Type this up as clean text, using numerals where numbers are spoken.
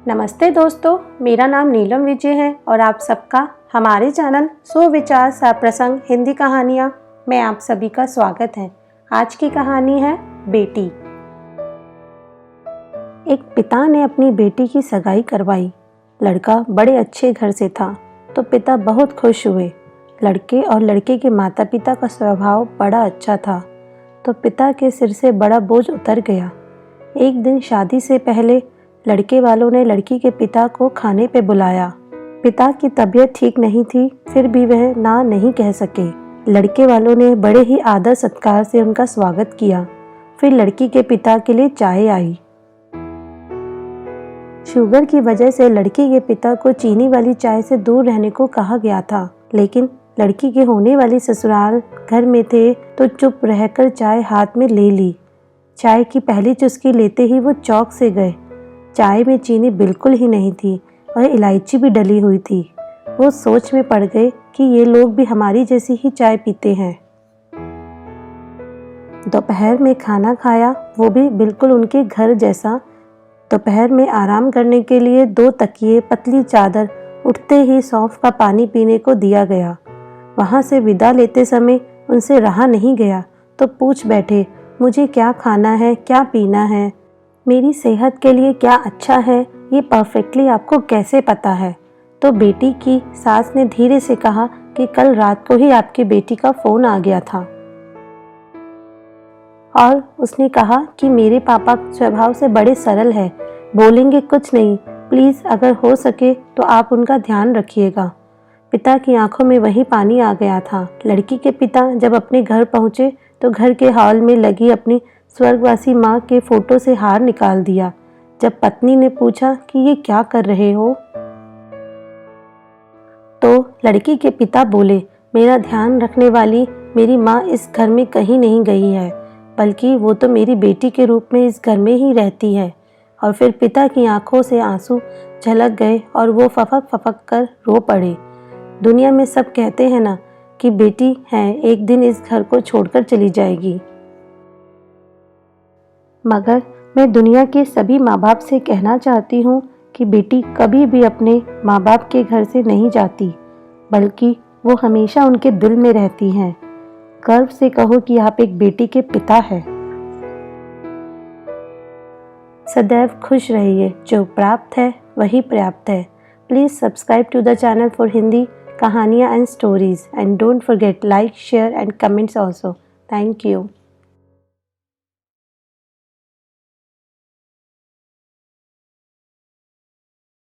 नमस्ते दोस्तों, मेरा नाम नीलम विजय है और आप सबका हमारे चैनल सुविचार सप्रसंग हिंदी कहानियाँ में आप सभी का स्वागत है। आज की कहानी है बेटी। एक पिता ने अपनी बेटी की सगाई करवाई। लड़का बड़े अच्छे घर से था तो पिता बहुत खुश हुए। लड़के और लड़के के माता पिता का स्वभाव बड़ा अच्छा था तो पिता के सिर से बड़ा बोझ उतर गया। एक दिन शादी से पहले लड़के वालों ने लड़की के पिता को खाने पे बुलाया। पिता की तबीयत ठीक नहीं थी, फिर भी वह ना नहीं कह सके। लड़के वालों ने बड़े ही आदर सत्कार से उनका स्वागत किया। फिर लड़की के पिता के लिए चाय आई। शुगर की वजह से लड़की के पिता को चीनी वाली चाय से दूर रहने को कहा गया था, लेकिन लड़की के होने वाली ससुराल घर में थे तो चुप रहकर चाय हाथ में ले ली। चाय की पहली चुस्की लेते ही वो चौंक से गए। चाय में चीनी बिल्कुल ही नहीं थी और इलायची भी डली हुई थी। वो सोच में पड़ गए कि ये लोग भी हमारी जैसी ही चाय पीते हैं। दोपहर में खाना खाया, वो भी बिल्कुल उनके घर जैसा। दोपहर में आराम करने के लिए 2 तकिए, पतली चादर, उठते ही सौंफ का पानी पीने को दिया गया। वहाँ से विदा लेते समय उनसे रहा नहीं गया तो पूछ बैठे, मुझे क्या खाना है, क्या पीना है, मेरी सेहत के लिए क्या अच्छा है, ये परफेक्टली आपको कैसे पता है। तो बेटी की सास ने धीरे से कहा कि कल रात को ही आपकी बेटी का फ़ोन आ गया था और उसने कहा कि मेरे पापा स्वभाव से बड़े सरल हैं, बोलेंगे कुछ नहीं, प्लीज़ अगर हो सके तो आप उनका ध्यान रखिएगा। पिता की आंखों में वही पानी आ गया था। लड़की के पिता जब अपने घर पहुंचे तो घर के हॉल में लगी अपनी स्वर्गवासी माँ के फोटो से हार निकाल दिया। जब पत्नी ने पूछा कि ये क्या कर रहे हो, तो लड़की के पिता बोले, मेरा ध्यान रखने वाली मेरी माँ इस घर में कहीं नहीं गई है, बल्कि वो तो मेरी बेटी के रूप में इस घर में ही रहती है। और फिर पिता की आंखों से आंसू झलक गए और वो फपक फपक कर रो पड़े। दुनिया में सब कहते हैं ना कि बेटी है एक दिन इस घर को छोड़कर चली जाएगी, मगर मैं दुनिया के सभी माँ बाप से कहना चाहती हूँ कि बेटी कभी भी अपने माँ बाप के घर से नहीं जाती, बल्कि वो हमेशा उनके दिल में रहती हैं। गर्व से कहो कि आप एक बेटी के पिता हैं। सदैव खुश रहिए, जो प्राप्त है वही पर्याप्त है। Please subscribe to the channel for Hindi कहानियाँ and stories, and don't forget like, share and comments also. Thank you.